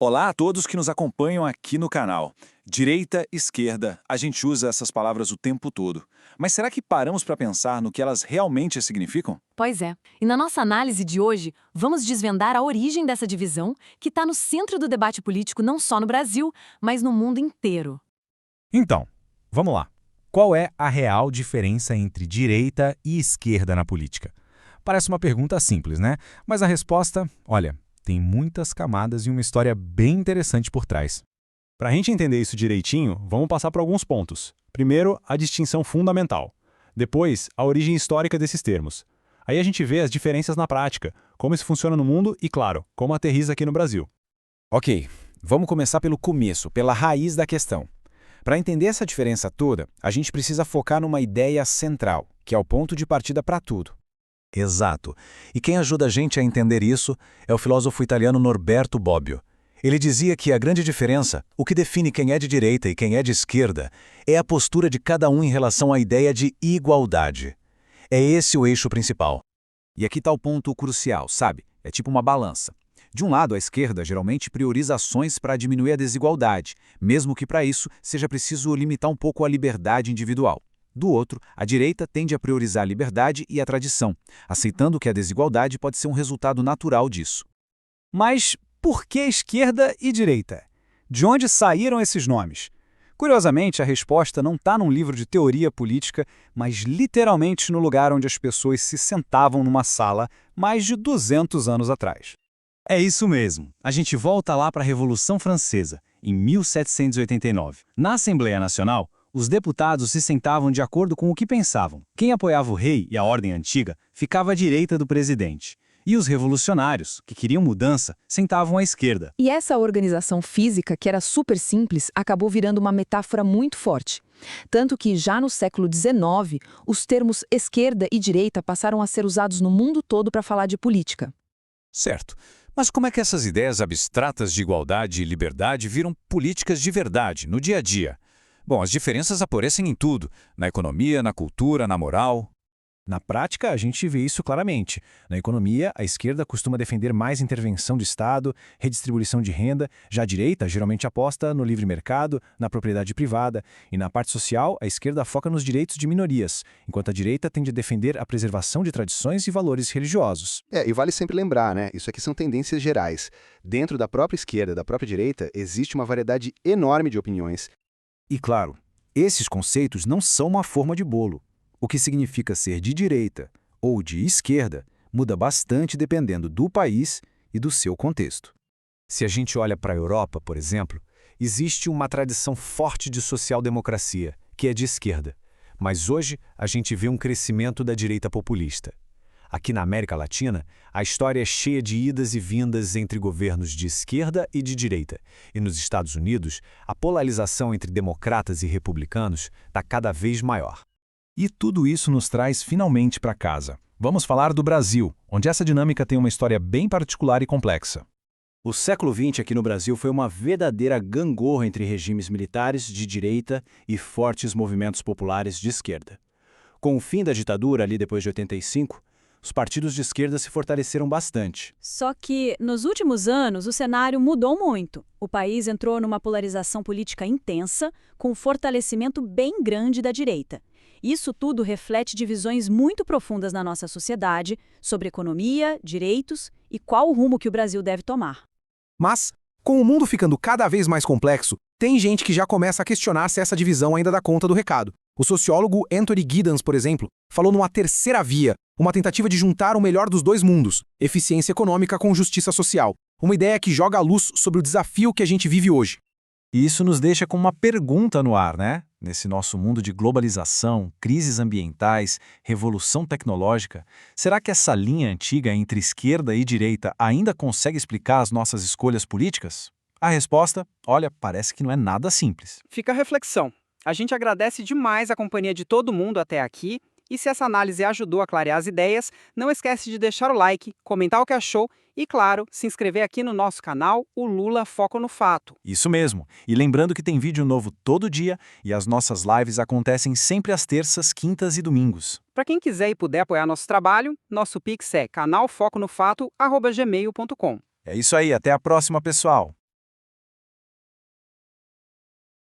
Olá a todos que nos acompanham aqui no canal. Direita, esquerda, a gente usa essas palavras o tempo todo. Mas será que paramos para pensar no que elas realmente significam? Pois é. E na nossa análise de hoje, vamos desvendar a origem dessa divisão que está no centro do debate político não só no Brasil, mas no mundo inteiro. Então, vamos lá. Qual é a real diferença entre direita e esquerda na política? Parece uma pergunta simples, né? Mas a resposta, olha, tem muitas camadas e uma história bem interessante por trás. Para a gente entender isso direitinho, vamos passar por alguns pontos. Primeiro, a distinção fundamental. Depois, a origem histórica desses termos. Aí a gente vê as diferenças na prática, como isso funciona no mundo e, claro, como aterriza aqui no Brasil. Ok, vamos começar pelo começo, pela raiz da questão. Para entender essa diferença toda, a gente precisa focar numa ideia central, que é o ponto de partida para tudo. Exato. E quem ajuda a gente a entender isso é o filósofo italiano Norberto Bobbio. Ele dizia que a grande diferença, o que define quem é de direita e quem é de esquerda, é a postura de cada um em relação à ideia de igualdade. É esse o eixo principal. E aqui está o ponto crucial, sabe? É tipo uma balança. De um lado, a esquerda geralmente prioriza ações para diminuir a desigualdade, mesmo que para isso seja preciso limitar um pouco a liberdade individual. Do outro, a direita tende a priorizar a liberdade e a tradição, aceitando que a desigualdade pode ser um resultado natural disso. Mas por que esquerda e direita? De onde saíram esses nomes? Curiosamente, a resposta não está num livro de teoria política, mas literalmente no lugar onde as pessoas se sentavam numa sala mais de 200 anos atrás. É isso mesmo. A gente volta lá para a Revolução Francesa, em 1789. Na Assembleia Nacional, os deputados se sentavam de acordo com o que pensavam. Quem apoiava o rei e a ordem antiga ficava à direita do presidente. E os revolucionários, que queriam mudança, sentavam à esquerda. E essa organização física, que era super simples, acabou virando uma metáfora muito forte. Tanto que, já no século XIX, os termos esquerda e direita passaram a ser usados no mundo todo para falar de política. Certo. Mas como é que essas ideias abstratas de igualdade e liberdade viram políticas de verdade, no dia a dia? Bom, as diferenças aparecem em tudo, na economia, na cultura, na moral. Na prática, a gente vê isso claramente. Na economia, a esquerda costuma defender mais intervenção do Estado, redistribuição de renda, já a direita geralmente aposta no livre mercado, na propriedade privada, e na parte social, a esquerda foca nos direitos de minorias, enquanto a direita tende a defender a preservação de tradições e valores religiosos. E vale sempre lembrar, né? Isso aqui são tendências gerais. Dentro da própria esquerda, da própria direita, existe uma variedade enorme de opiniões. E claro, esses conceitos não são uma forma de bolo. O que significa ser de direita ou de esquerda muda bastante dependendo do país e do seu contexto. Se a gente olha para a Europa, por exemplo, existe uma tradição forte de social-democracia, que é de esquerda. Mas hoje a gente vê um crescimento da direita populista. Aqui na América Latina, a história é cheia de idas e vindas entre governos de esquerda e de direita. E nos Estados Unidos, a polarização entre democratas e republicanos está cada vez maior. E tudo isso nos traz finalmente para casa. Vamos falar do Brasil, onde essa dinâmica tem uma história bem particular e complexa. O século XX aqui no Brasil foi uma verdadeira gangorra entre regimes militares de direita e fortes movimentos populares de esquerda. Com o fim da ditadura, ali depois de 85, os partidos de esquerda se fortaleceram bastante. Só que, nos últimos anos, o cenário mudou muito. O país entrou numa polarização política intensa, com um fortalecimento bem grande da direita. Isso tudo reflete divisões muito profundas na nossa sociedade sobre economia, direitos e qual o rumo que o Brasil deve tomar. Mas, com o mundo ficando cada vez mais complexo, tem gente que já começa a questionar se essa divisão ainda dá conta do recado. O sociólogo Anthony Giddens, por exemplo, falou numa terceira via, uma tentativa de juntar o melhor dos dois mundos, eficiência econômica com justiça social. Uma ideia que joga a luz sobre o desafio que a gente vive hoje. E isso nos deixa com uma pergunta no ar, né? Nesse nosso mundo de globalização, crises ambientais, revolução tecnológica, será que essa linha antiga entre esquerda e direita ainda consegue explicar as nossas escolhas políticas? A resposta, olha, parece que não é nada simples. Fica a reflexão. A gente agradece demais a companhia de todo mundo até aqui, e se essa análise ajudou a clarear as ideias, não esquece de deixar o like, comentar o que achou e, claro, se inscrever aqui no nosso canal, o Lula Foco no Fato. Isso mesmo. E lembrando que tem vídeo novo todo dia e as nossas lives acontecem sempre às terças, quintas e domingos. Para quem quiser e puder apoiar nosso trabalho, nosso Pix é canalfoconofato@gmail.com. É isso aí, até a próxima, pessoal!